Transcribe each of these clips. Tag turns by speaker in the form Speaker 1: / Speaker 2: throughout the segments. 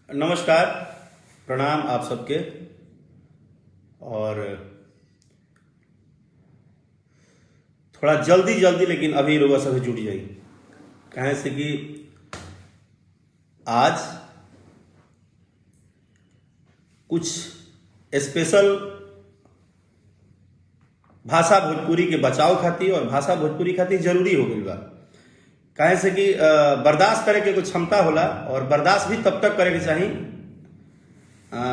Speaker 1: नमस्कार, प्रणाम आप सबके। और थोड़ा जल्दी जल्दी लेकिन अभी लोग सभी जुट जाइए, कहें से कि आज कुछ स्पेशल भाषा भोजपुरी के बचाव खातिर और भाषा भोजपुरी खातिर जरूरी हो गई बा। कहे से कि बर्दाश्त करे के कुछ क्षमता होला और बर्दाश्त भी तब तक करे के चाहिए।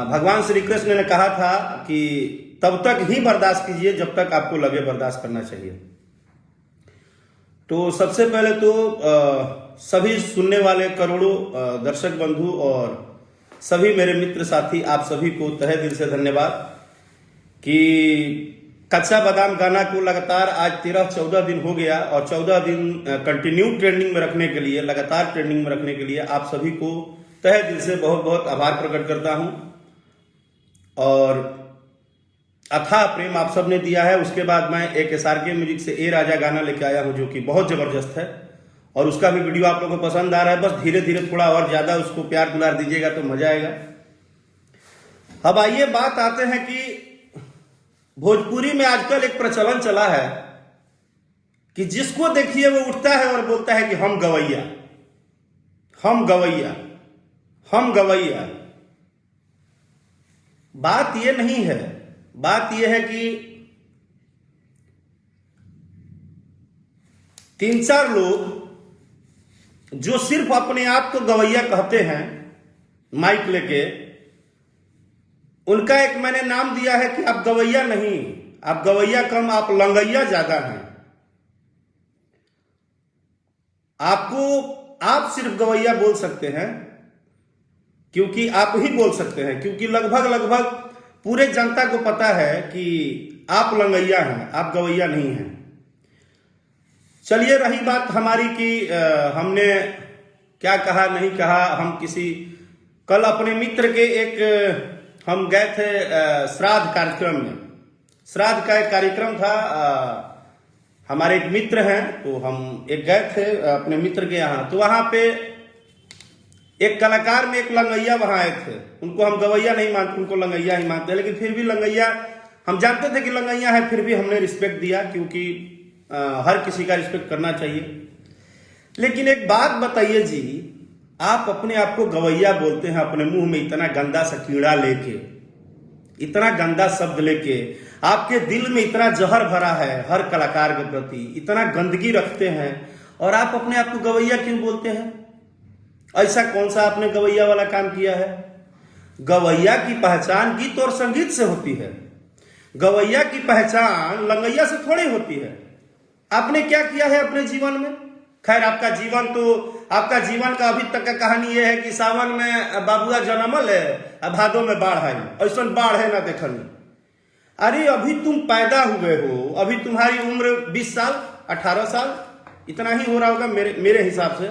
Speaker 1: भगवान श्री कृष्ण ने कहा था कि तब तक ही बर्दाश्त कीजिए जब तक आपको लगे बर्दाश्त करना चाहिए। तो सबसे पहले तो सभी सुनने वाले करोड़ों दर्शक बंधु और सभी मेरे मित्र साथी, आप सभी को तहे दिल से धन्यवाद कि कच्चा बादाम गाना को लगातार आज 13-14 दिन हो गया और 14 दिन कंटिन्यू ट्रेंडिंग में रखने के लिए, लगातार ट्रेंडिंग में रखने के लिए आप सभी को तहे दिल से बहुत बहुत आभार प्रकट करता हूं। और अथाह प्रेम आप सब ने दिया है। उसके बाद मैं एक SRK म्यूजिक से ए राजा गाना लेके आया हूं जो कि बहुत जबरदस्त है और उसका भी वीडियो आप लोगों को पसंद आ रहा है। बस धीरे धीरे थोड़ा और ज्यादा उसको प्यार दुलार दीजिएगा तो मजा आएगा। अब आइए बात आते हैं कि भोजपुरी में आजकल एक प्रचलन चला है कि जिसको देखिए वो उठता है और बोलता है कि हम गवैया, हम गवैया, हम गवैया। बात ये नहीं है, बात ये है कि 3-4 लोग जो सिर्फ अपने आप को गवैया कहते हैं माइक लेके, उनका एक मैंने नाम दिया है कि आप गवैया नहीं, आप गवैया कम, आप लंगैया ज्यादा हैं। आप सिर्फ गवैया बोल सकते हैं क्योंकि आप ही बोल सकते हैं, क्योंकि लगभग पूरे जनता को पता है कि आप लंगैया हैं, आप गवैया नहीं हैं। चलिए रही बात हमारी कि हमने क्या कहा नहीं कहा। हम कल अपने मित्र के हम गए थे श्राद्ध कार्यक्रम में। श्राद्ध का एक कार्यक्रम था, हमारे एक मित्र हैं तो हम गए थे अपने मित्र के यहाँ। तो वहां पे एक कलाकार में एक लंगैया वहां आए थे। उनको हम गवैया नहीं मानते, उनको लंगैया ही मानते हैं, लेकिन फिर भी लंगैया हम जानते थे कि लंगैया है, फिर भी हमने रिस्पेक्ट दिया क्योंकि हर किसी का रिस्पेक्ट करना चाहिए। लेकिन एक बात बताइए जी, आप अपने आप को गवैया बोलते हैं, अपने मुंह में इतना गंदा सा कीड़ा लेके, इतना गंदा शब्द लेके, आपके दिल में इतना जहर भरा है हर कलाकार के प्रति, इतना गंदगी रखते हैं और आप अपने आप को गवैया क्यों बोलते हैं? ऐसा कौन सा आपने गवैया वाला काम किया है? गवैया की पहचान गीत और संगीत से होती है। गवैया की पहचान लंगैया से थोड़ी होती है। आपने क्या किया है अपने जीवन में? खैर आपका जीवन का अभी तक का कहानी यह है कि सावन में बाबुआ जन्मल है, भादो में बाढ़ आई, ऐसा बाढ़ है ना देखनी। अरे अभी तुम पैदा हुए हो, अभी तुम्हारी उम्र 20 साल 18 साल इतना ही हो रहा होगा मेरे हिसाब से।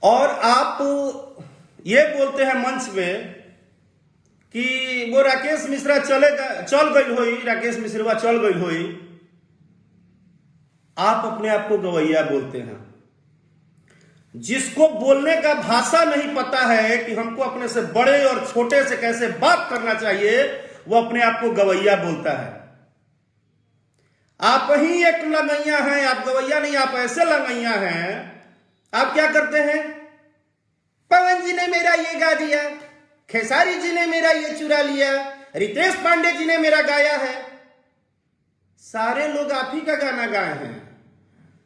Speaker 1: और आप ये बोलते हैं मंच में कि वो राकेश मिश्रा चल गई होई, राकेश मिश्रवा चल गई होई। आप अपने आप को गवैया बोलते हैं। जिसको बोलने का भाषा नहीं पता है कि हमको अपने से बड़े और छोटे से कैसे बात करना चाहिए, वो अपने आप को गवैया बोलता है। आप ही एक लंगैया हैं, आप गवैया नहीं, आप ऐसे लंगैया हैं। आप क्या करते हैं? पवन जी ने मेरा ये गा दिया, खेसारी जी ने मेरा ये चुरा लिया, रितेश पांडे जी ने मेरा गाया है। सारे लोग आप ही का गाना गाए हैं,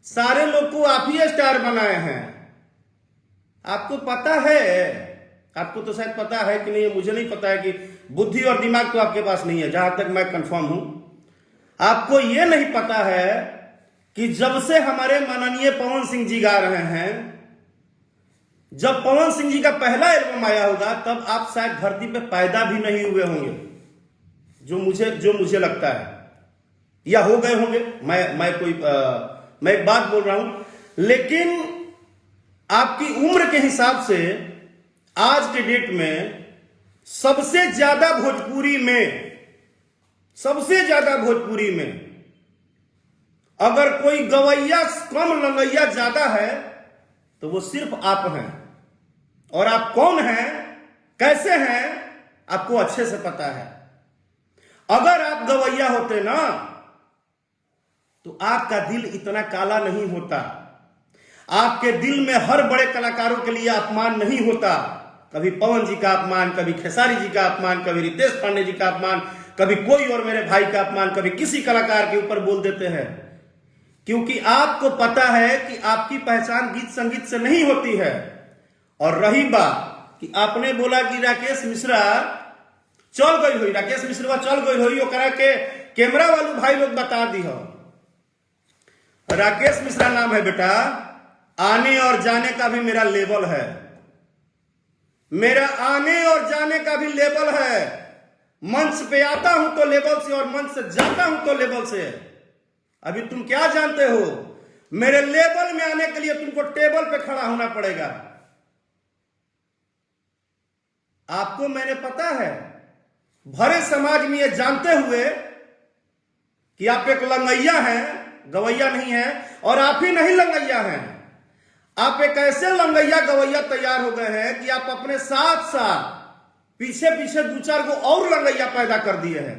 Speaker 1: सारे लोग को आप ही स्टार बनाए हैं। आपको पता है, आपको तो शायद पता है कि नहीं, मुझे नहीं पता है कि बुद्धि और दिमाग तो आपके पास नहीं है, जहां तक मैं कंफर्म हूं। आपको यह नहीं पता है कि जब से हमारे माननीय पवन सिंह जी गा रहे हैं, जब पवन सिंह जी का पहला एल्बम आया होगा तब आप शायद धरती पे पैदा भी नहीं हुए होंगे, जो मुझे लगता है, या हो गए होंगे। मैं एक बात बोल रहा हूं। लेकिन आपकी उम्र के हिसाब से आज के डेट में सबसे ज्यादा भोजपुरी में अगर कोई गवैया कम लंगैया ज्यादा है तो वो सिर्फ आप हैं। और आप कौन हैं, कैसे हैं, आपको अच्छे से पता है। अगर आप गवैया होते ना तो आपका दिल इतना काला नहीं होता, आपके दिल में हर बड़े कलाकारों के लिए अपमान नहीं होता। कभी पवन जी का अपमान, कभी खेसारी जी का अपमान, कभी रितेश पांडे जी का अपमान, कभी कोई और मेरे भाई का अपमान, कभी किसी कलाकार के ऊपर बोल देते हैं, क्योंकि आपको पता है कि आपकी पहचान गीत संगीत से नहीं होती है। और रही बात कि आपने बोला कि राकेश मिश्रा चल गई हुई, राकेश मिश्रा चल गई हुई, ओकरा के कैमरा वालू भाई लोग बता दी हो। राकेश मिश्रा नाम है बेटा, आने और जाने का भी मेरा लेवल है, मेरा आने और जाने का भी लेवल है। मंच पे आता हूं तो लेवल से और मंच से जाता हूं तो लेवल से। अभी तुम क्या जानते हो, मेरे लेवल में आने के लिए तुमको टेबल पे खड़ा होना पड़ेगा। आपको मैंने पता है, भरे समाज में ये जानते हुए कि आप एक लंगैया हैं, गवैया नहीं है, और आप ही नहीं लंगैया हैं, आप एक ऐसे लंगैया गवैया तैयार हो गए हैं कि आप अपने साथ साथ पीछे पीछे दो चार को और लंगैया पैदा कर दिए हैं।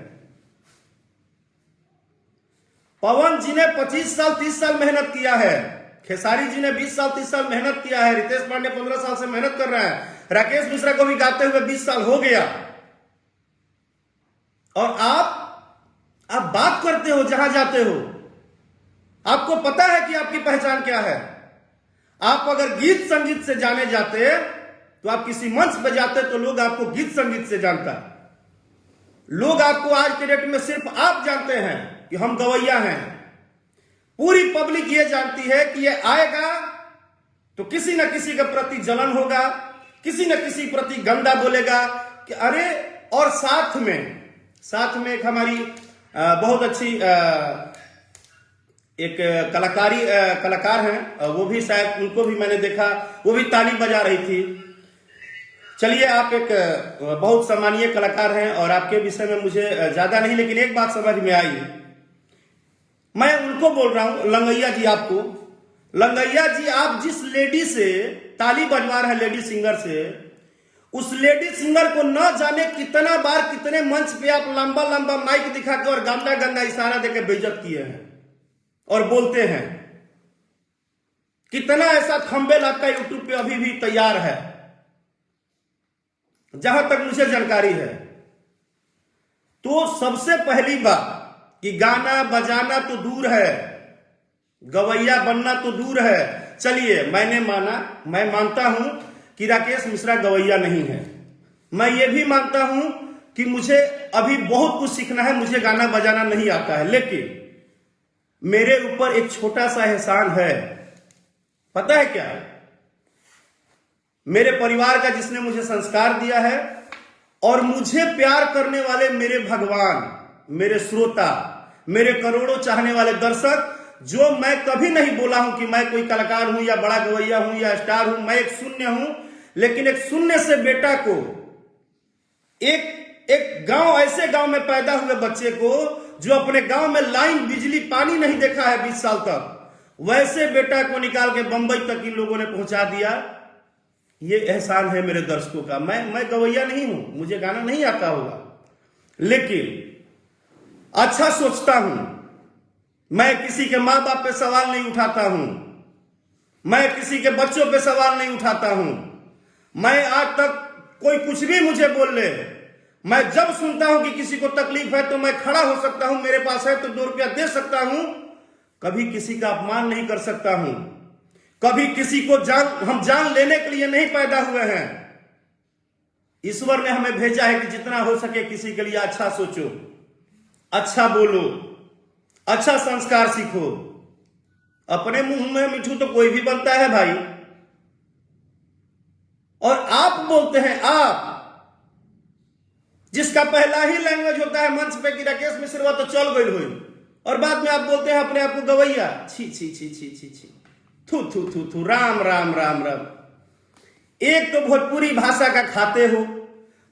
Speaker 1: पवन जी ने 25 साल 30 साल मेहनत किया है, खेसारी जी ने 20 साल 30 साल मेहनत किया है, रितेश पांडे 15 साल से मेहनत कर रहे हैं, राकेश मिश्रा को भी गाते हुए 20 साल हो गया। और आप बात करते हो जहां जाते हो, आपको पता है कि आपकी पहचान क्या है। आप अगर गीत संगीत से जाने जाते तो आप किसी मंच पे जाते तो लोग आपको गीत संगीत से जानता। लोग आपको आज के डेट में सिर्फ आप जानते हैं कि हम गवैया हैं। पूरी पब्लिक ये जानती है कि ये आएगा तो किसी न किसी के प्रति जलन होगा, किसी न किसी प्रति गंदा बोलेगा कि अरे। और साथ में एक हमारी बहुत अच्छी एक कलाकार हैं, वो भी शायद उनको भी मैंने देखा, वो भी ताली बजा रही थी। चलिए, आप एक बहुत सम्मानीय कलाकार हैं और आपके विषय में मुझे ज्यादा नहीं, लेकिन एक बात समझ में आई, मैं उनको बोल रहा हूं, लंगैया जी, आपको लंगैया जी, आप जिस लेडी से ताली बजवा रहे हैं, लेडी सिंगर से, उस लेडी सिंगर को न जाने कितना बार कितने मंच पे आप लंबा लंबा माइक दिखा के और गंदा गंदा इशारा देकर बेइज्जत किए हैं और बोलते हैं। कितना ऐसा थंबनेल आपका यूट्यूब पे अभी भी तैयार है, जहां तक मुझे जानकारी है। तो सबसे पहली बात कि गाना बजाना तो दूर है, गवैया बनना तो दूर है। चलिए, मैं मानता हूं कि राकेश मिश्रा गवैया नहीं है। मैं ये भी मानता हूं कि मुझे अभी बहुत कुछ सीखना है, मुझे गाना बजाना नहीं आता है, लेकिन मेरे ऊपर एक छोटा सा एहसान है। पता है क्या? मेरे परिवार का, जिसने मुझे संस्कार दिया है, और मुझे प्यार करने वाले मेरे भगवान, मेरे श्रोता, मेरे करोड़ों चाहने वाले दर्शक, जो मैं कभी नहीं बोला हूं कि मैं कोई कलाकार हूं या बड़ा गवैया हूं या स्टार हूं। मैं एक शून्य हूं, लेकिन एक शून्य से बेटा को, एक गांव, ऐसे गांव में पैदा हुए बच्चे को जो अपने गांव में लाइन, बिजली, पानी नहीं देखा है 20 साल तक, वैसे बेटा को निकाल के बंबई तक इन लोगों ने पहुंचा दिया। ये एहसान है मेरे दर्शकों का। मैं गवैया नहीं हूं, मुझे गाना नहीं आता होगा, लेकिन अच्छा सोचता हूं। मैं किसी के मां बाप पे सवाल नहीं उठाता हूं, मैं किसी के बच्चों पे सवाल नहीं उठाता हूं। मैं आज तक कोई कुछ भी मुझे बोल ले, मैं जब सुनता हूं कि किसी को तकलीफ है तो मैं खड़ा हो सकता हूं, मेरे पास है तो 2 रुपया दे सकता हूं। कभी किसी का अपमान नहीं कर सकता हूं, कभी किसी को हम जान लेने के लिए नहीं पैदा हुए हैं। ईश्वर ने हमें भेजा है कि जितना हो सके किसी के लिए अच्छा सोचो, अच्छा बोलो, अच्छा संस्कार सीखो। अपने मुंह में मिठू तो कोई भी बनता है भाई। और आप बोलते हैं, आप जिसका पहला ही लैंग्वेज होता है मंच पे कि राकेश मिश्रा तो चल गई हुई, और बाद में आप बोलते हैं अपने आप को गवैया। छी छी छी छी छी छी, थू थू थू थू, राम राम राम राम। एक तो भोजपुरी भाषा का खाते हो,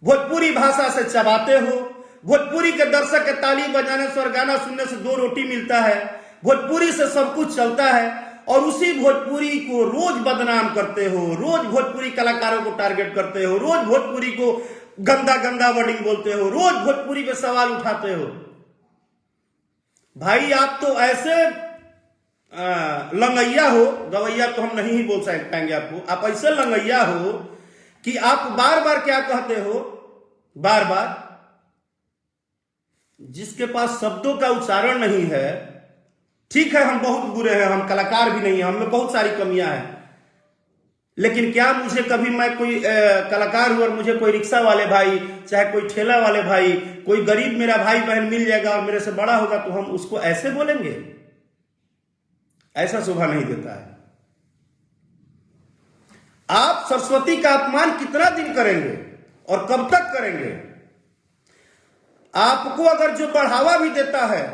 Speaker 1: भोजपुरी भाषा से चबाते हो, भोजपुरी के दर्शक के ताली बजाने से और गाना सुनने से 2 रोटी मिलता है, भोजपुरी से सब कुछ चलता है, और उसी भोजपुरी को रोज बदनाम करते हो, रोज भोजपुरी कलाकारों को टारगेट करते हो, रोज भोजपुरी को गंदा गंदा वर्डिंग बोलते हो, रोज भोजपुरी पे सवाल उठाते हो। भाई आप तो ऐसे लंगैया हो, गवैया तो हम नहीं ही बोल पाएंगे आपको, आप ऐसे लंगैया हो कि आप बार बार क्या कहते हो, बार बार जिसके पास शब्दों का उच्चारण नहीं है। ठीक है, हम बहुत बुरे हैं, हम कलाकार भी नहीं हैं, हमें बहुत सारी कमियां हैं, लेकिन क्या मुझे कभी मैं कोई कलाकार हूं और मुझे कोई रिक्शा वाले भाई, चाहे कोई ठेला वाले भाई, कोई गरीब मेरा भाई बहन मिल जाएगा और मेरे से बड़ा होगा तो हम उसको ऐसे बोलेंगे? ऐसा शोभा नहीं देता है। आप सरस्वती का अपमान कितना दिन करेंगे और कब तक करेंगे? आपको अगर जो बढ़ावा भी देता है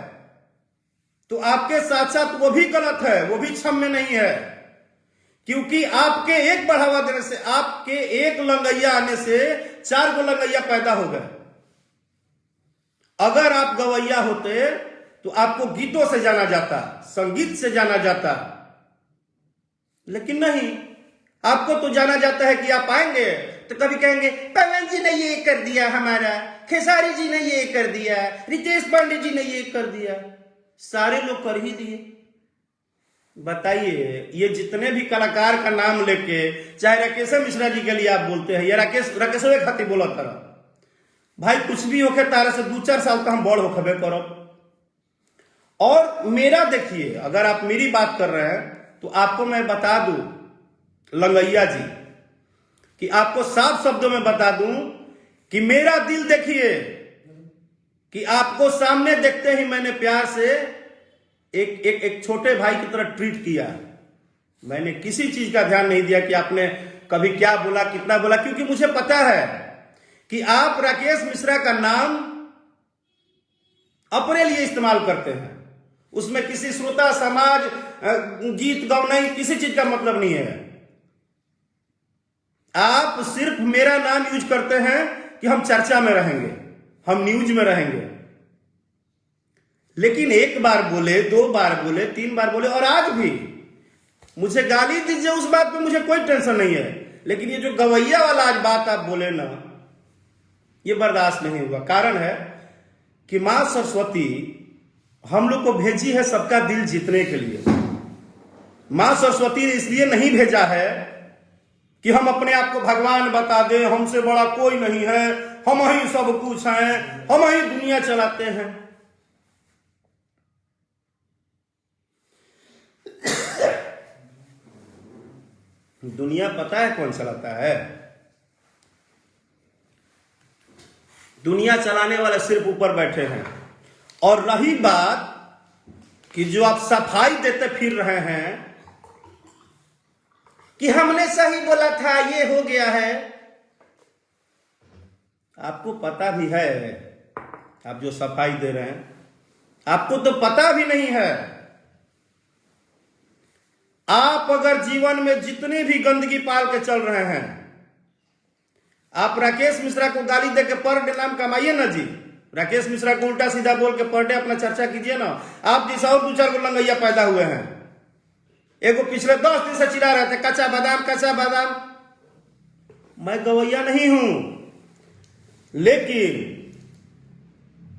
Speaker 1: तो आपके साथ साथ वो भी गलत है, वो भी क्षम्य नहीं है, क्योंकि आपके एक बढ़ावा देने से, आपके एक लंगैया आने से 4 गो लंगैया पैदा हो गए। अगर आप गवैया होते तो आपको गीतों से जाना जाता, संगीत से जाना जाता, लेकिन नहीं, आपको तो जाना जाता है कि आप आएंगे तो कभी कहेंगे पवन जी ने ये कर दिया, हमारा खेसारी जी ने ये कर दिया, रितेश पांडे जी ने ये कर दिया, सारे लोग कर ही दिए। बताइए, ये जितने भी कलाकार का नाम लेके, चाहे राकेश मिश्रा जी के लिए आप बोलते हैं, या राकेश खातिर बोला तरह, भाई कुछ भी होके तारा से 2-4 साल का हम बड़ होखबे करब। और मेरा देखिए, अगर आप मेरी बात कर रहे हैं तो आपको मैं बता दूं लंगैया जी, कि आपको साफ शब्दों में बता दूं कि मेरा दिल देखिए, कि आपको सामने देखते ही मैंने प्यार से एक छोटे भाई की तरह ट्रीट किया। मैंने किसी चीज का ध्यान नहीं दिया कि आपने कभी क्या बोला, कितना बोला, क्योंकि मुझे पता है कि आप राकेश मिश्रा का नाम अपने लिए इस्तेमाल करते हैं, उसमें किसी श्रोता समाज गीत गौनाई किसी चीज का मतलब नहीं है। आप सिर्फ मेरा नाम यूज करते हैं कि हम चर्चा में रहेंगे, हम न्यूज में रहेंगे, लेकिन 1 बार बोले, 2 बार बोले, 3 बार बोले, और आज भी मुझे गाली दीजिए, उस बात पे मुझे कोई टेंशन नहीं है, लेकिन ये जो गवैया वाला आज बात आप बोले ना, ये बर्दाश्त नहीं होगा। कारण है कि मां सरस्वती हम लोग को भेजी है सबका दिल जीतने के लिए। मां सरस्वती ने इसलिए नहीं भेजा है कि हम अपने आप को भगवान बता दें, हमसे बड़ा कोई नहीं है, हम ही सब कुछ हैं, हम ही दुनिया चलाते हैं। दुनिया पता है कौन चलाता है? दुनिया चलाने वाले सिर्फ ऊपर बैठे हैं। और रही बात कि जो आप सफाई देते फिर रहे हैं कि हमने सही बोला था, ये हो गया है, आपको पता भी है, आप जो सफाई दे रहे हैं आपको तो पता भी नहीं है। आप अगर जीवन में जितनी भी गंदगी पाल के चल रहे हैं, आप राकेश मिश्रा को गाली देके पर डे नाम कमाइए ना जी, राकेश मिश्रा को उल्टा सीधा बोल के पर डे अपना चर्चा कीजिए ना। आप जैसा और 2-4 गो लंगैया पैदा हुए हैं। एगो पिछले 10 दिन से चिल्ला रहे थे कच्चा बादाम, कच्चा बादाम। मैं गवैया नहीं हूं, लेकिन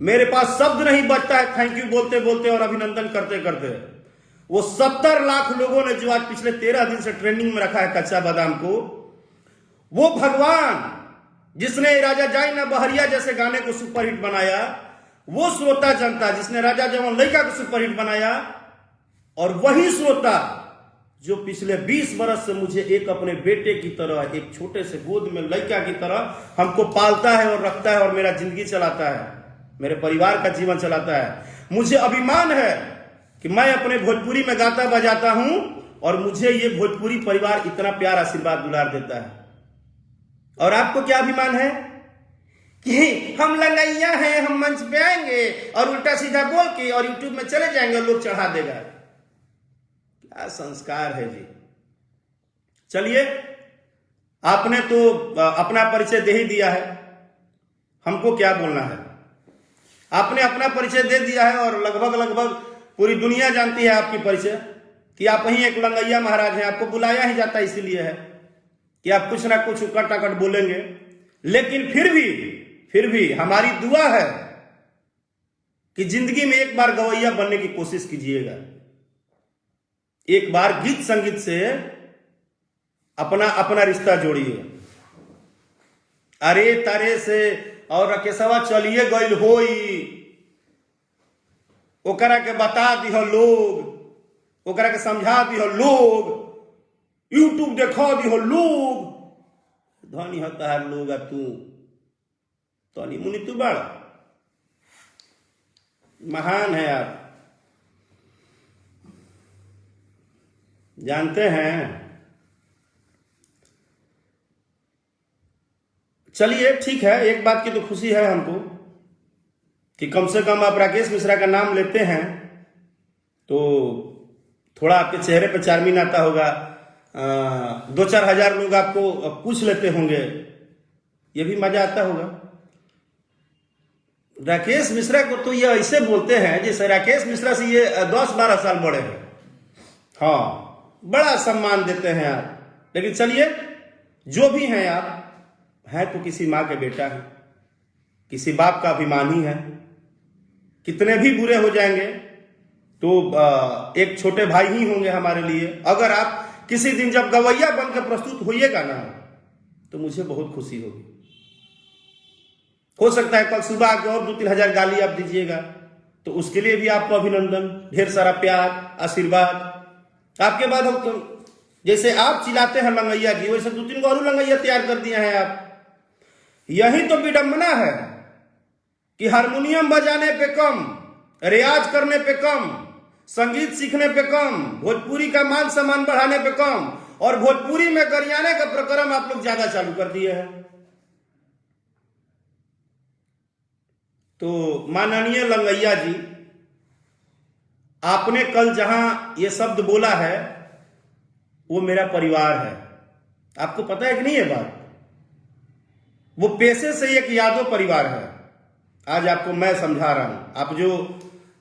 Speaker 1: मेरे पास शब्द नहीं बचता है थैंक यू बोलते बोलते और अभिनंदन करते करते। वो 70 लाख लोगों ने जो आज पिछले 13 दिन से ट्रेंडिंग में रखा है कच्चा बादाम को, वो भगवान जिसने राजा जाई ना बहरिया जैसे गाने को सुपरहिट बनाया, वो श्रोता जनता जिसने राजा जवान लड़का को सुपरहिट बनाया, और वही श्रोता जो पिछले 20 बरस से मुझे एक अपने बेटे की तरह, एक छोटे से गोद में लड़का की तरह हमको पालता है और रखता है और मेरा जिंदगी चलाता है, मेरे परिवार का जीवन चलाता है। मुझे अभिमान है कि मैं अपने भोजपुरी में गाता बजाता हूं और मुझे ये भोजपुरी परिवार इतना प्यार आशीर्वाद दुलार देता है। और आपको क्या अभिमान है कि हम लंगैया हैं, हम मंच पे आएंगे और उल्टा सीधा बोल के और यूट्यूब में चले जाएंगे और लोग चढ़ा देगा। क्या संस्कार है जी। चलिए, आपने तो अपना परिचय दे ही दिया है, हमको क्या बोलना है। आपने अपना परिचय दे दिया है और लगभग पूरी दुनिया जानती है आपकी परिचय। कि आप ही एक लंगैया महाराज हैं, आपको बुलाया ही जाता इसीलिए है कि आप कुछ ना कुछ उकट अकट बोलेंगे। लेकिन फिर भी हमारी दुआ है कि जिंदगी में एक बार गवैया बनने की कोशिश कीजिएगा, एक बार गीत संगीत से अपना रिश्ता जोड़िए। अरे तारे से और रकेशवा चलिए गइल होई, ओकरा के बता दिह लोग, ओकरा के समझा दिह लोग, यूट्यूब देखा दिह लोग, धनी होता है लोग। तू तनी मुनि तू बड़ा महान है आप, जानते हैं। चलिए ठीक है, एक बात की तो खुशी है हमको कि कम से कम आप राकेश मिश्रा का नाम लेते हैं तो थोड़ा आपके चेहरे पर चार्मिंग आता होगा। 2-4 हजार लोग आपको पूछ लेते होंगे, ये भी मजा आता होगा। राकेश मिश्रा को तो ये ऐसे बोलते हैं जैसे राकेश मिश्रा से ये 10-12 साल बड़े हैं। हाँ, बड़ा सम्मान देते हैं आप। लेकिन चलिए, जो भी हैं आप, है तो किसी माँ के बेटा है, किसी बाप का अभिमानी है। कितने भी बुरे हो जाएंगे तो एक छोटे भाई ही होंगे हमारे लिए। अगर आप किसी दिन जब गवैया बनकर प्रस्तुत होइएगा ना, तो मुझे बहुत खुशी होगी। हो सकता है कल सुबह आके और 2-3 हजार गाली आप दीजिएगा, तो उसके लिए भी आपको अभिनंदन, ढेर सारा प्यार, आशीर्वाद। आपके बाद हम जैसे आप चिल्लाते हैं लंगैया जी, वैसे 2-3 गो और लंगैया तैयार कर दिए हैं आप। यही तो विडंबना है कि हारमोनियम बजाने पे कम, रियाज करने पे कम, संगीत सीखने पे कम, भोजपुरी का मान सम्मान बढ़ाने पे कम, और भोजपुरी में गरियाने का प्रक्रम आप लोग ज्यादा चालू कर दिए हैं। तो माननीय लंगैया जी, आपने कल जहां ये शब्द बोला है वो मेरा परिवार है। आपको पता है कि नहीं ये बात? वो पेशे से एक यादव परिवार है। आज आपको मैं समझा रहा हूं। आप जो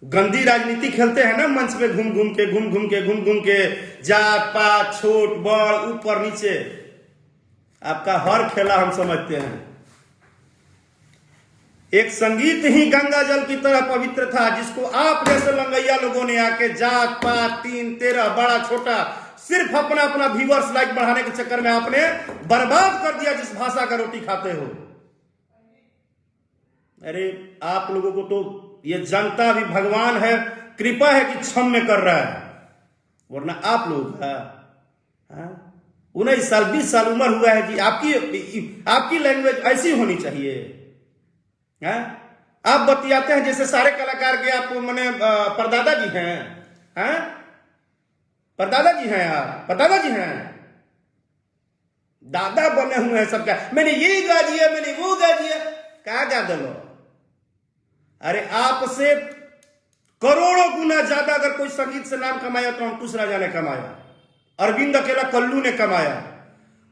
Speaker 1: गंदी राजनीति खेलते हैं ना मंच पे, घूम घूम के जात पात, छोट बड़, ऊपर नीचे, आपका हर खेला हम समझते हैं। एक संगीत ही गंगा जल की तरह पवित्र था, जिसको आप जैसे लंगैया लोगों ने आके जात पात 3-13 बड़ा छोटा सिर्फ अपना व्यूअर्स लाइक बढ़ाने के चक्कर में आपने बर्बाद कर दिया जिस भाषा का रोटी खाते हो। अरे आप लोगों को तो ये जनता भी भगवान है, कृपा है कि क्षम्य कर रहा है, वरना आप लोग का 19 साल 20 साल उम्र हुआ है जी, आपकी लैंग्वेज ऐसी होनी चाहिए। आप बतियाते हैं जैसे सारे कलाकार के आप मैंने परदादा जी हैं, परदादा जी हैं, आप परदादा जी हैं, दादा बने हुए हैं सबका। मैंने ये गा दिया, मैंने वो गा दिया, क्या गा दो। अरे आपसे करोड़ों गुना ज्यादा अगर कोई संगीत से नाम कमाया तो अंकुश राजा ने कमाया, अरविंद अकेला कल्लू ने कमाया।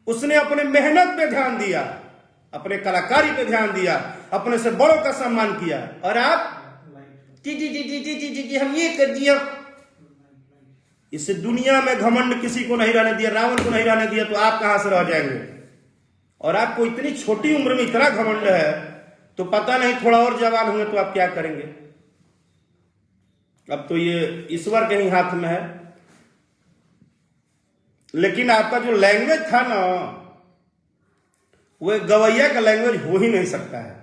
Speaker 1: उसने अपने मेहनत पे ध्यान दिया, अपने कलाकारी पे ध्यान दिया, अपने से बड़ों का सम्मान किया। और आप जी जी जी जी जी जी जी, जी हम ये कर दिया। इस दुनिया में घमंड किसी को नहीं रहने दिया, रावण को नहीं रहने दिया, तो आप कहां से रह जाएंगे। और आपको इतनी छोटी उम्र में इतना घमंड है, तो पता नहीं थोड़ा और जवान होंगे तो आप क्या करेंगे। अब तो ये ईश्वर के ही हाथ में है। लेकिन आपका जो लैंग्वेज था ना, वो गवैया का लैंग्वेज हो ही नहीं सकता है।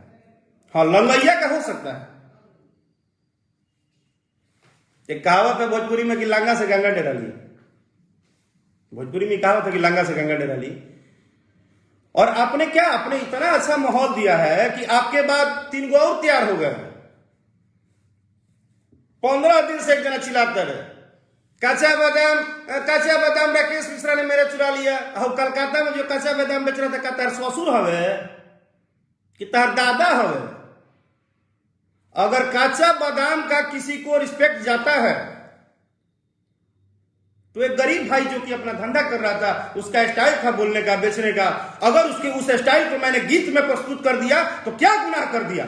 Speaker 1: हाँ, लंगैया का हो सकता है। एक कहावत है भोजपुरी में कि लांगा से गंगा डेरा ली। भोजपुरी में कहावत है कि लांगा से गंगा डेरा ली। और आपने क्या, आपने इतना अच्छा माहौल दिया है कि आपके बाद 3 गो और तैयार हो गए। 15 दिन से एक जना चिल्लाता रहे, कच्चा बादाम राकेश मिश्रा ने मेरे चुरा लिया। और कलकत्ता में जो कच्चा बादाम बेच रहा था, का तार ससुर हवे कि तार दादा हवे। अगर कच्चा बादाम का किसी को रिस्पेक्ट जाता है, तो एक गरीब भाई जो कि अपना धंधा कर रहा था, उसका स्टाइल था बोलने का, बेचने का, अगर उसके उस स्टाइल को मैंने गीत में प्रस्तुत कर दिया तो क्या गुनाह कर दिया।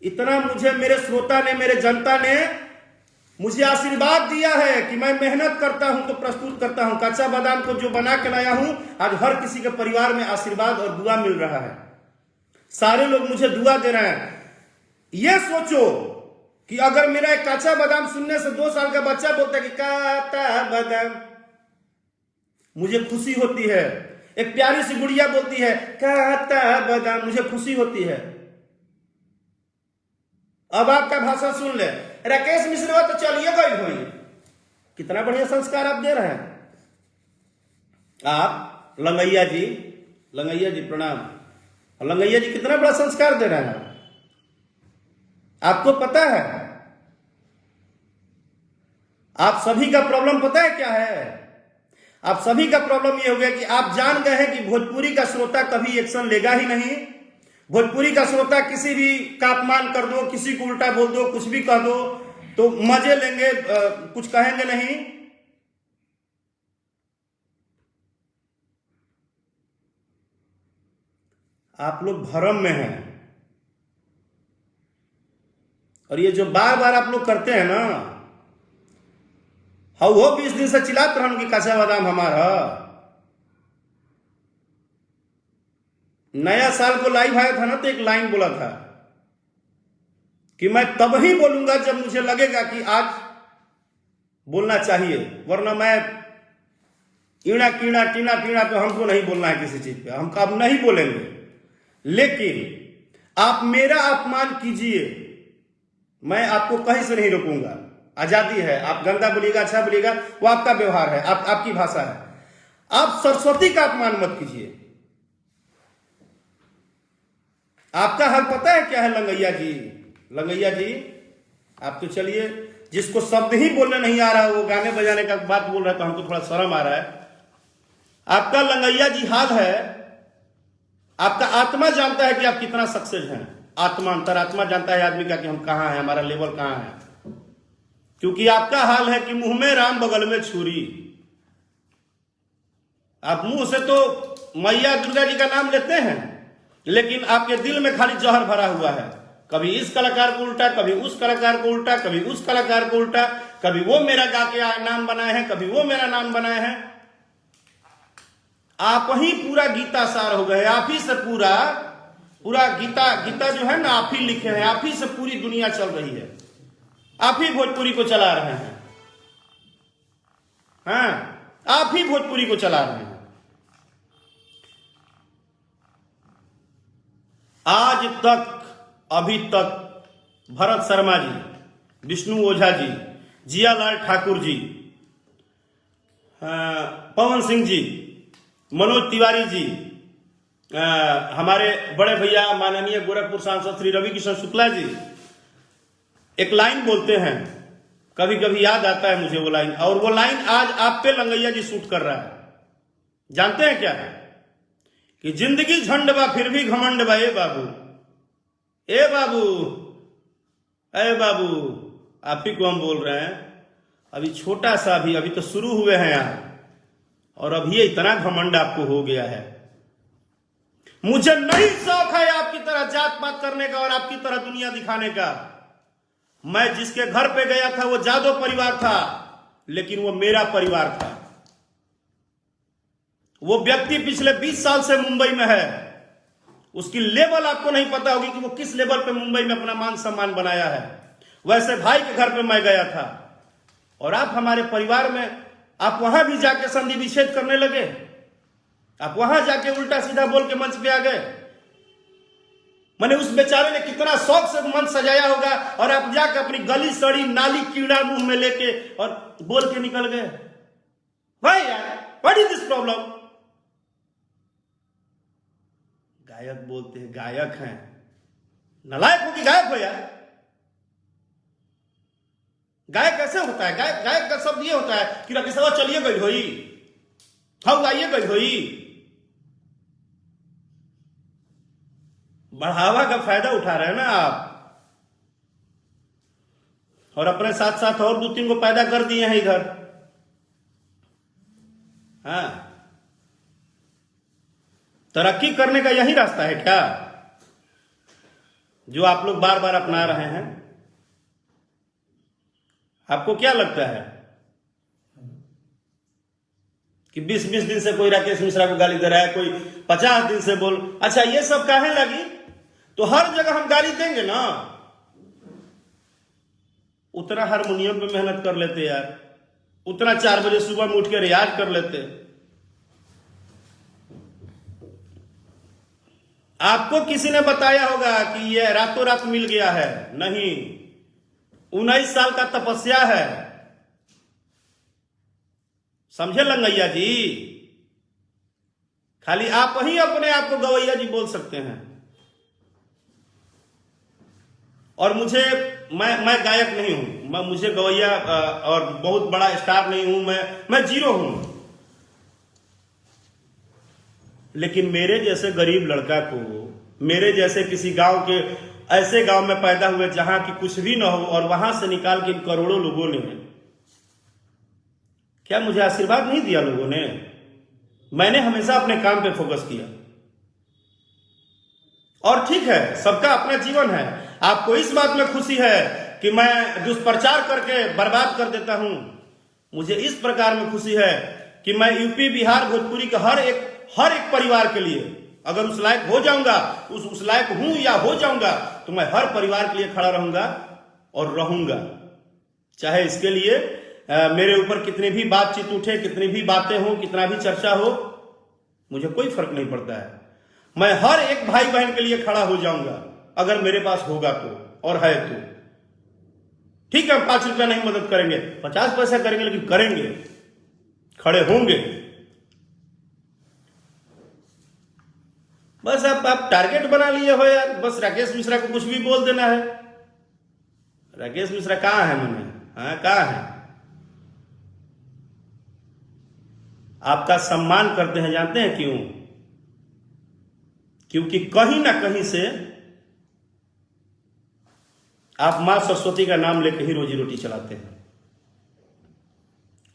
Speaker 1: इतना मुझे मेरे श्रोता ने, मेरे जनता ने मुझे आशीर्वाद दिया है कि मैं मेहनत करता हूं तो प्रस्तुत करता हूं। कच्चा बादाम को जो बना के लाया हूं, आज हर किसी के परिवार में आशीर्वाद और दुआ मिल रहा है। सारे लोग मुझे दुआ दे रहे हैं। ये सोचो कि अगर मेरा एक कच्चा बादाम सुनने से 2 साल का बच्चा बोलता है कि कच्चा बादाम, मुझे खुशी होती है। एक प्यारी सी गुड़िया बोलती है कच्चा बादाम, मुझे खुशी होती है। अब आपका भाषण सुन ले, राकेश मिश्रा तो चलिए गई हुई। कितना बढ़िया संस्कार आप दे रहे हैं। आप लंगैया जी प्रणाम। लंगैया जी कितना बड़ा संस्कार दे रहे हैं। आपको पता है, आप सभी का प्रॉब्लम पता है क्या है? आप सभी का प्रॉब्लम ये हो गया कि आप जान गए हैं कि भोजपुरी का श्रोता कभी एक्शन लेगा ही नहीं। भोजपुरी का श्रोता किसी भी का अपमान कर दो, किसी को उल्टा बोल दो, कुछ भी कह दो तो मजे लेंगे, कुछ कहेंगे नहीं। आप लोग भरम में हैं। और ये जो बार बार आप लोग करते हैं ना, हाँ वो 20 दिन से चिल्लाते रहूं कि कच्चा बादाम हमारा। नया साल को लाइव आया था ना, तो एक लाइन बोला था कि मैं तब ही बोलूंगा जब मुझे लगेगा कि आज बोलना चाहिए, वरना मैं ईड़ा कीड़ा टीना पीड़ा तो हमको नहीं बोलना है किसी चीज पे, हम अब नहीं बोलेंगे। लेकिन आप मेरा अपमान कीजिए, मैं आपको कहीं से नहीं रोकूंगा। आजादी है, आप गंदा बोलिएगा अच्छा बोलिएगा, वो आपका व्यवहार है, आपकी भाषा है। आप सरस्वती का अपमान मत कीजिए। आपका हल पता है क्या है लंगैया जी? लंगैया जी आप तो चलिए, जिसको शब्द ही बोलने नहीं आ रहा, वो गाने बजाने का बात बोल रहा है तो हमको थोड़ा शर्म आ रहा है। आपका लंगैया जी हाल है, आपका आत्मा जानता है कि आप कितना सक्सेस हैं। आत्मा, अंतरात्मा जानता है आदमी का कि हम कहां हैं, हमारा लेवल कहां है। क्योंकि आपका हाल है कि मुंह में राम बगल में छुरी। आप मुंह से तो मैया दुर्गा जी का नाम लेते हैं, लेकिन आपके दिल में खाली जहर भरा हुआ है। कभी इस कलाकार को उल्टा, कभी उस कलाकार को उल्टा, कभी उस कलाकार को उल्टा, कभी वो मेरा गा के नाम बनाए हैं, कभी वो मेरा नाम बनाए हैं। आप ही पूरा गीता सार हो गए। आप ही से पूरा गीता जो है ना, आप ही लिखे हैं। आप ही से पूरी दुनिया चल रही है। आप ही भोजपुरी को चला रहे हैं। हाँ, आप ही भोजपुरी को चला रहे हैं। आज तक, अभी तक भरत शर्मा जी, विष्णु ओझा जी, जियालाल ठाकुर जी, पवन सिंह जी, मनोज तिवारी जी, हमारे बड़े भैया माननीय गोरखपुर सांसद श्री रवि किशन शुक्ला जी एक लाइन बोलते हैं, कभी कभी याद आता है मुझे वो लाइन, और वो लाइन आज आप पे लंगैया जी शूट कर रहा है। जानते हैं क्या है? कि जिंदगी झंड बा फिर भी घमंड बा। ए बाबू, ए बाबू, ए बाबू, आप ही को हम बोल रहे हैं। अभी छोटा सा भी, अभी तो शुरू हुए हैं आप, और अभी इतना घमंड आपको हो गया है। मुझे नहीं शौक है आपकी तरह जात पात करने का और आपकी तरह दुनिया दिखाने का। मैं जिसके घर पे गया था वो जादव परिवार था, लेकिन वो मेरा परिवार था। वो व्यक्ति पिछले 20 साल से मुंबई में है। उसकी लेवल आपको नहीं पता होगी कि वो किस लेवल पे मुंबई में अपना मान सम्मान बनाया है। वैसे भाई के घर पे मैं गया था, और आप हमारे परिवार में, आप वहां भी जाके संधि विच्छेद करने लगे। आप वहां जाके उल्टा सीधा बोल के मंच पे आ गए। मैंने उस बेचारे ने कितना शौक से मंच सजाया होगा, और आप जाके अपनी गली सड़ी नाली कीड़ा मुंह में लेके और बोल के निकल गए। भाई यार, व्हाट इज दिस प्रॉब्लम? गायक बोलते हैं, गायक हैं, नालायक हो कि गायक हो यार? गायक कैसे होता है? गायक का शब्द ये होता है कि राकेश साहब चलिए गई होई, हाँ गाइए गई होई। बढ़ावा का फायदा उठा रहे हैं ना आप, और अपने साथ साथ और 2-3 को पैदा कर दिए हैं इधर। हाँ, तरक्की करने का यही रास्ता है क्या जो आप लोग बार बार अपना रहे हैं? आपको क्या लगता है कि 20-20 दिन से कोई राकेश मिश्रा को गाली दे रहा है, कोई 50 दिन से बोल, अच्छा ये सब काहे लगी? तो हर जगह हम गाली देंगे ना, उतना हारमोनियम पे मेहनत कर लेते यार, उतना 4 बजे सुबह में उठ के रियाज कर लेते। आपको किसी ने बताया होगा कि ये रातों रात मिल गया है? नहीं, 19 साल का तपस्या है, समझे लंगैया जी? खाली आप ही अपने आप को गवैया जी बोल सकते हैं। और मुझे मैं गायक नहीं हूं, मुझे गवैया और बहुत बड़ा स्टार नहीं हूं, मैं जीरो हूं। लेकिन मेरे जैसे गरीब लड़का को, मेरे जैसे किसी गांव के, ऐसे गांव में पैदा हुए जहां की कुछ भी ना हो, और वहां से निकाल के करोड़ों लोगों ने, क्या मुझे आशीर्वाद नहीं दिया लोगों ने? मैंने हमेशा अपने काम पे फोकस किया। और ठीक है, सबका अपना जीवन है। आपको इस बात में खुशी है कि मैं दुष्प्रचार करके बर्बाद कर देता हूं, मुझे इस प्रकार में खुशी है कि मैं यूपी, बिहार, भोजपुरी के हर एक परिवार के लिए, अगर उस लायक हो जाऊंगा, उस लायक हूं या हो जाऊंगा, तो मैं हर परिवार के लिए खड़ा रहूंगा और रहूंगा। चाहे इसके लिए मेरे ऊपर कितनी भी बातचीत उठे, कितनी भी बातें हो, कितना भी चर्चा हो, मुझे कोई फर्क नहीं पड़ता है। मैं हर एक भाई बहन के लिए खड़ा हो जाऊंगा, अगर मेरे पास होगा तो, और है तो। ठीक है, 5 रुपया नहीं मदद करेंगे, 50 पैसा करेंगे, लेकिन करेंगे, खड़े होंगे। बस आप टारगेट बना लिए हो यार, बस राकेश मिश्रा को कुछ भी बोल देना है। राकेश मिश्रा कहां है? मैंने कहां है? आपका सम्मान करते हैं, जानते हैं क्यों? क्योंकि कहीं ना कहीं से आप मां सरस्वती का नाम लेकर ही रोजी रोटी चलाते हैं,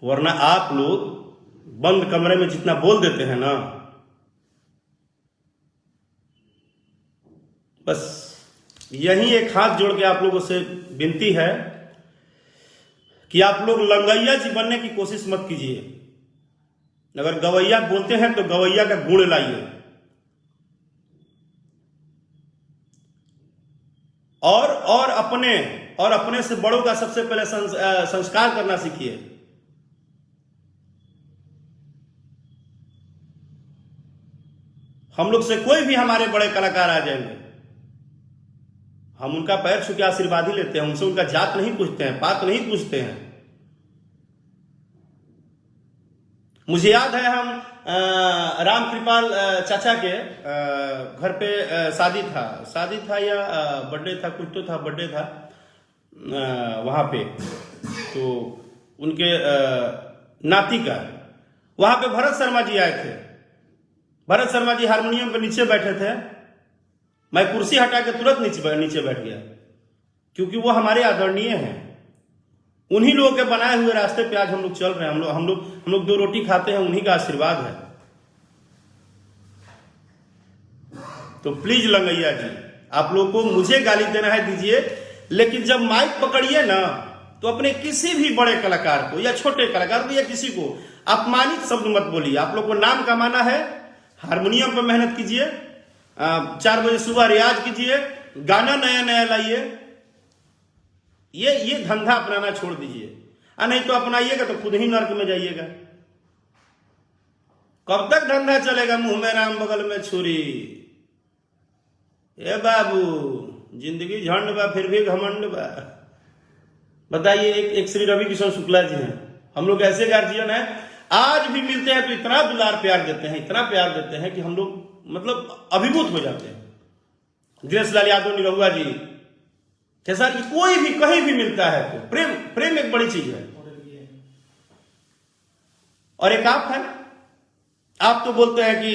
Speaker 1: वरना आप लोग बंद कमरे में जितना बोल देते हैं ना, बस यही एक हाथ जोड़ के आप लोगों से विनती है कि आप लोग लंगैया जी बनने की कोशिश मत कीजिए। अगर गवैया बोलते हैं तो गवैया का गुण लाइए, और अपने से बड़ों का सबसे पहले संस्कार करना सीखिए। हम लोग से कोई भी हमारे बड़े कलाकार आ जाएंगे, हम उनका पैर छू के आशीर्वाद ही लेते हैं, उनसे उनका जात नहीं पूछते हैं, पात नहीं पूछते हैं। मुझे याद है, हम राम कृपाल चाचा के घर पे शादी था या बर्थडे था, कुछ तो था, बर्थडे था वहां पे, तो उनके नाती का, वहां पे भरत शर्मा जी आए थे। भरत शर्मा जी हारमोनियम पे नीचे बैठे थे, मैं कुर्सी हटा के तुरंत नीचे बैठ गया, क्योंकि वो हमारे आदरणीय हैं। उन्हीं लोगों के बनाए हुए रास्ते पे आज हम लोग चल रहे हैं। हम लोग 2 रोटी खाते हैं, उन्हीं का आशीर्वाद है। तो प्लीज लंगैया जी, आप लोग को मुझे गाली देना है दीजिए, लेकिन जब माइक पकड़िए ना, तो अपने किसी भी बड़े कलाकार को या छोटे कलाकार को या किसी को अपमानित शब्द मत बोलिए। आप लोग को नाम कमाना है, हारमोनियम पर मेहनत कीजिए, 4 बजे सुबह रियाज कीजिए, गाना नया नया लाइए। ये धंधा अपनाना छोड़ दीजिए, नहीं तो अपनाइएगा तो खुद ही नर्क में जाइएगा। कब तक धंधा चलेगा? मुंह में राम बगल में छुरी। ए बाबू, जिंदगी झंड बा फिर भी घमंड बा। बताइए, एक श्री रवि किशन शुक्ला जी हैं, हम लोग ऐसे गार्जियन हैं, आज भी मिलते हैं तो इतना दुलार प्यार देते हैं, इतना प्यार देते हैं कि हम लोग मतलब अभिभूत हो जाते हैं। दिनेश लाल यादव, निरहुआ जी, खेसारी जी, कोई भी कहीं भी मिलता है तो प्रेम एक बड़ी चीज है। और एक आप है ना, आप तो बोलते हैं कि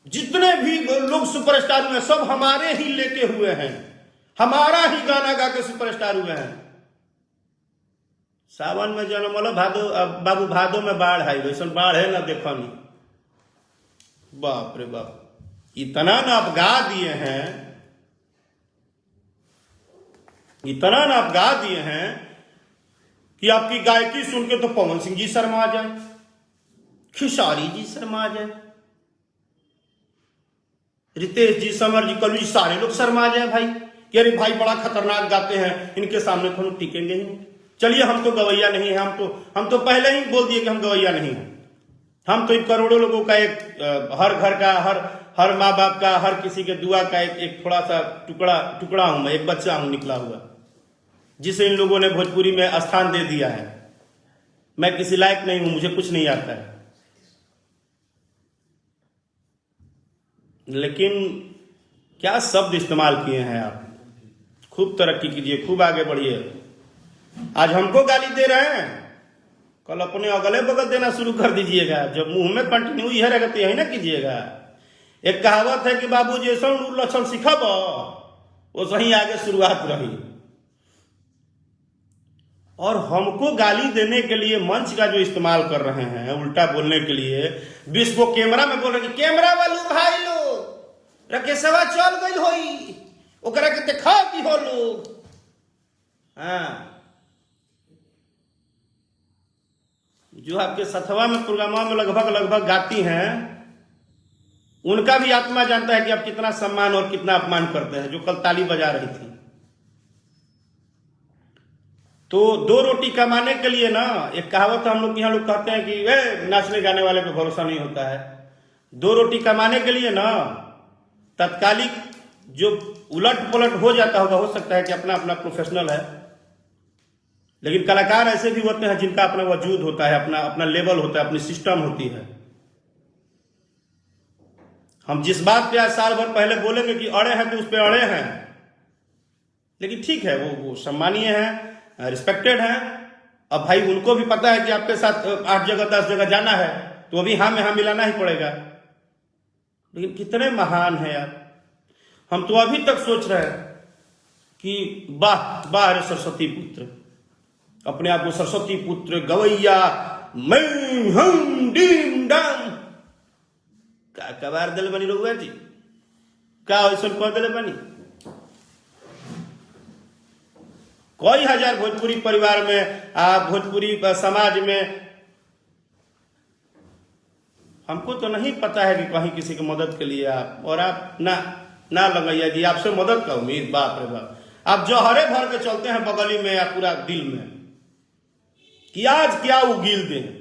Speaker 1: जितने भी लोग सुपरस्टार हुए सब हमारे ही लेके हुए हैं, हमारा ही गाना गा के सुपरस्टार हुए हैं। सावन में जन्म वाला बाबू, भादो में बाढ़ आई, वैसे बाढ़ है ना, देखो नहीं। बाप रे बाप, इतना ना आप गा दिए हैं, इतना ना आप गा दिए हैं कि आपकी गायकी सुन के तो पवन सिंह जी शर्मा जाए, खिसारी जी शर्मा जाए, रितेश जी, समर जी, कलू जी, सारे लोग शर्मा जाए भाई कि अरे भाई बड़ा खतरनाक गाते हैं, इनके सामने तो हम टिकेंगे ही नहीं। चलिए हम तो गवैया नहीं है, हम तो पहले ही बोल दिए कि हम गवैया नहीं हैं। हम तो इन करोड़ों लोगों का एक हर घर का, हर माँ बाप का, हर किसी के दुआ का एक थोड़ा सा टुकड़ा हूं मैं, एक बच्चा हूं निकला हुआ, जिसे इन लोगों ने भोजपुरी में स्थान दे दिया है। मैं किसी लायक नहीं हूं, मुझे कुछ नहीं आता है, लेकिन क्या शब्द इस्तेमाल किए हैं आप। खूब तरक्की कीजिए, खूब आगे बढ़िए। आज हमको गाली दे रहे हैं, कल अपने अगले बगल देना शुरू कर दीजिएगा। जब मुंह में कंटिन्यू यह रहेगा तो यही ना कीजिएगा। एक कहावत है कि बाबू जैसा लक्षण सिखब वो सही आगे शुरुआत रही। और हमको गाली देने के लिए मंच का जो इस्तेमाल कर रहे हैं, उल्टा बोलने के लिए, विश्व को कैमरा में बोल रहे कि कैमरा वालू भाई लोग रकेशवा चल गई होई, ओकरा के देखा की हो लोग। हाँ, जो आपके सथवा में प्रोग्रामों में लगभग गाती हैं, उनका भी आत्मा जानता है कि आप कितना सम्मान और कितना अपमान करते हैं। जो कल ताली बजा रही थी, तो दो रोटी कमाने के लिए ना, एक कहावत हम लोग यहाँ लोग कहते हैं कि वे नाचने गाने वाले पे भरोसा नहीं होता है। दो रोटी कमाने के लिए ना तत्कालिक जो उलट पुलट हो जाता होगा, हो सकता है कि अपना अपना प्रोफेशनल है, लेकिन कलाकार ऐसे भी होते हैं जिनका अपना वजूद होता है, अपना अपना लेवल होता है, अपनी सिस्टम होती है। हम जिस बात पे आज साल भर पहले बोलेंगे कि अड़े हैं तो उस पर अड़े हैं, लेकिन ठीक है, वो सम्मानीय है, रिस्पेक्टेड है। अब भाई उनको भी पता है कि आपके साथ 8 जगह 10 जगह जाना है, तो अभी हाँ में हाँ मिलाना ही पड़ेगा। लेकिन कितने महान है यार। हम तो अभी तक सोच रहे हैं कि वाह वाह रे सरस्वती पुत्र, अपने आप को सरस्वती पुत्र, गवैया, मैं हम डीम डाम का कबार दिल बनी रहुआ जी, का ऐसा कह दिले बनी। कई हजार भोजपुरी परिवार में, भोजपुरी समाज में, हमको तो नहीं पता है कि कहीं किसी की मदद के लिए आप ना लगैया जी, आपसे मदद का उम्मीद, बाप रे बाप। आप जौहरे भर के चलते हैं बगली में या पूरा दिल में कि आज क्या उगील दें।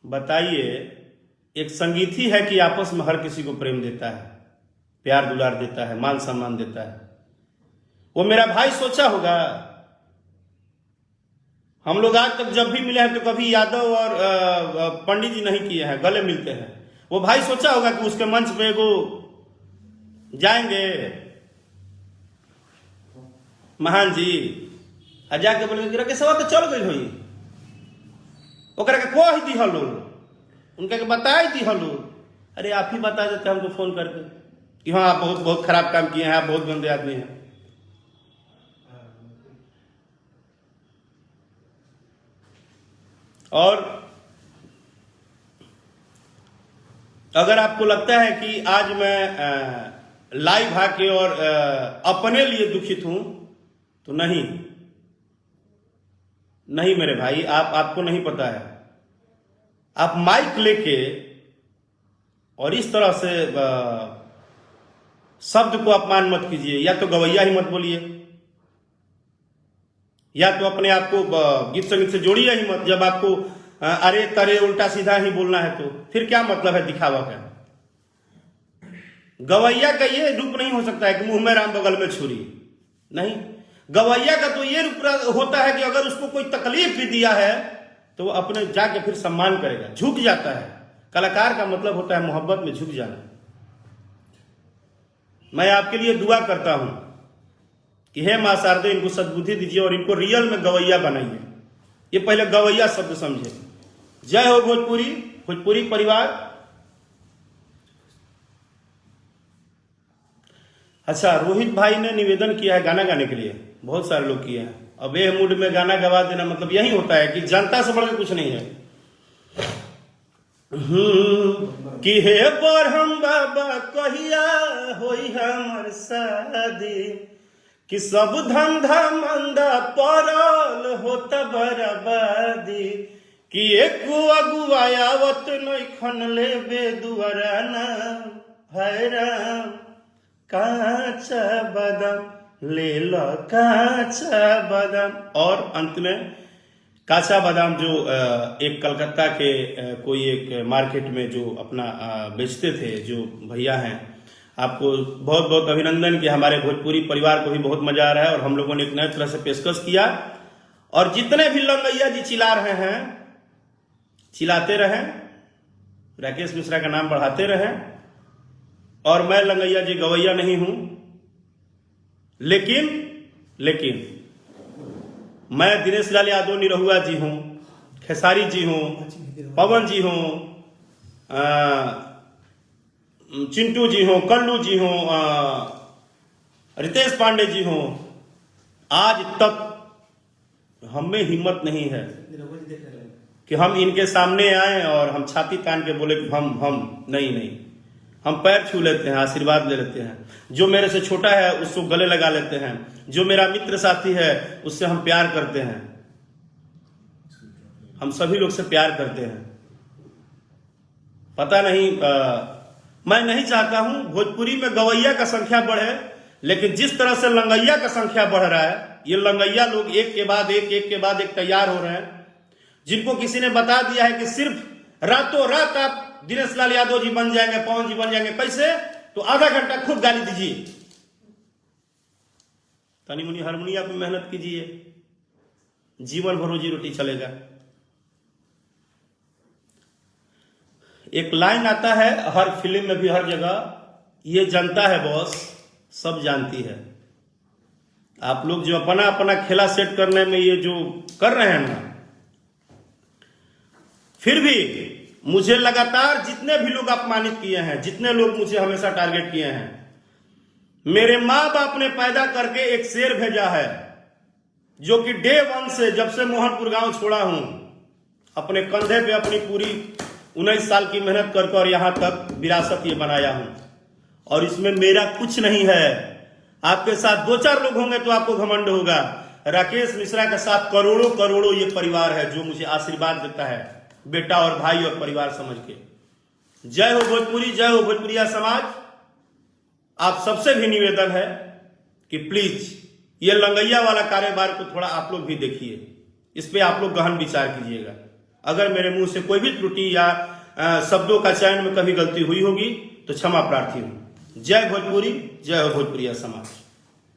Speaker 1: बताइए, एक संगीत ही है कि आपस में हर किसी को प्रेम देता है, प्यार दुलार देता है, मान सम्मान देता है। वो मेरा भाई सोचा होगा, हम लोग आज तक जब भी मिले हैं तो कभी यादव और पंडित जी नहीं किए हैं, गले मिलते हैं। वो भाई सोचा होगा कि उसके मंच पे वो जाएंगे महान जी, आ जाके बोलेंगे कि सवा तो चल गई हुई, ओकरा के कह दी हलो, उनका के बता दी हलो। अरे आप ही बता देते हमको फोन करके कि हाँ आप बहुत बहुत खराब काम किए हैं, आप बहुत गंदे आदमी हैं। और अगर आपको लगता है कि आज मैं लाइव आके और अपने लिए दुखित हूं, तो नहीं मेरे भाई, आपको नहीं पता है। आप माइक लेके और इस तरह से शब्द को अपमान मत कीजिए। या तो गवैया ही मत बोलिए, या तो अपने आप को गीत संगीत से जोड़िए ही मत। जब आपको अरे तरे उल्टा सीधा ही बोलना है तो फिर क्या मतलब है दिखावा का। गवैया का ये रूप नहीं हो सकता है कि मुंह में राम बगल में छुरी। नहीं, गवैया का तो ये रूप होता है कि अगर उसको कोई तकलीफ भी दिया है तो वो अपने जाके फिर सम्मान करेगा, झुक जाता है। कलाकार का मतलब होता है मोहब्बत में झुक जाना। मैं आपके लिए दुआ करता हूं कि हे मां शारदे, इनको सद्बुद्धि दीजिए और इनको रियल में गवैया बनाइए। ये पहले गवैया शब्द समझे। जय हो भोजपुरी परिवार। अच्छा, रोहित भाई ने निवेदन किया है गाना गाने के लिए, बहुत सारे लोग किए हैं। अब ये मूड में गाना गवा देना मतलब यही होता है कि जनता से बढ़कर कुछ नहीं है। कि हे बरहम बाबा कहिया होई हमर शादी, कि सब धंधा मंदा पड़ल होता बर्बादी, कि एक अगुआवत नैखन लेबे दुआरा ना हैराम, काचा बादाम ले लो काचा बादाम। और अंत में काचा बादाम जो एक कलकत्ता के कोई एक मार्केट में जो अपना बेचते थे जो भैया हैं, आपको बहुत बहुत अभिनंदन कि हमारे भोजपुरी परिवार को भी बहुत मजा आ रहा है और हम लोगों ने एक नए तरह से पेशकश किया। और जितने भी लंगैया जी चिल्ला रहे हैं, चिल्लाते रहें, राकेश मिश्रा का नाम बढ़ाते रहें। और मैं लंगैया जी गवैया नहीं हूं, लेकिन मैं दिनेश लाल यादव निरहुआ जी हूं, खेसारी जी हूं, पवन जी हूं, चिंटू जी हो, कल्लू जी हो, रितेश पांडे जी हो, आज तक हमें हिम्मत नहीं है कि हम इनके सामने आए और हम छाती तान के बोले कि हम नहीं, हम पैर छू लेते हैं, आशीर्वाद ले लेते हैं। जो मेरे से छोटा है उसको गले लगा लेते हैं, जो मेरा मित्र साथी है उससे हम प्यार करते हैं, हम सभी लोग से प्यार करते हैं। पता नहीं, मैं नहीं चाहता हूं भोजपुरी में गवैया का संख्या बढ़े, लेकिन जिस तरह से लंगैया का संख्या बढ़ रहा है, ये लंगैया लोग एक के बाद एक तैयार हो रहे हैं, जिनको किसी ने बता दिया है कि सिर्फ रातों रात आप दिनेश लाल यादव जी बन जाएंगे, पवन जी बन जाएंगे। कैसे? तो आधा घंटा खूब गाली दीजिए, तनी मुनी हारमोनिया पे मेहनत कीजिए, जीवन भर रोजी रोटी चलेगा। एक लाइन आता है हर फिल्म में भी, हर जगह, ये जनता है बॉस, सब जानती है। आप लोग जो अपना अपना खेला सेट करने में ये जो कर रहे हैं ना, फिर भी मुझे लगातार जितने भी लोग अपमानित किए हैं, जितने लोग मुझे हमेशा टारगेट किए हैं, मेरे माँ बाप ने पैदा करके एक शेर भेजा है, जो कि डे 1 से, जब से मोहनपुर गांव छोड़ा हूं, अपने कंधे पे अपनी पूरी 19 साल की मेहनत करके और यहां तक विरासत ये बनाया हूं। और इसमें मेरा कुछ नहीं है। आपके साथ 2-4 लोग होंगे तो आपको घमंड होगा। राकेश मिश्रा के साथ करोड़ों करोड़ों ये परिवार है जो मुझे आशीर्वाद देता है, बेटा और भाई और परिवार समझ के। जय हो भोजपुरी, जय हो भोजपुरिया समाज। आप सबसे भी निवेदन है कि प्लीज ये लंगैया वाला कारोबार को थोड़ा आप लोग भी देखिए, इस पे आप लोग गहन विचार कीजिएगा। अगर मेरे मुंह से कोई भी त्रुटि या शब्दों का चयन में कभी गलती हुई होगी तो क्षमा प्रार्थी हूं। जय भोजपुरी, जय हो भोजपुरिया समाज।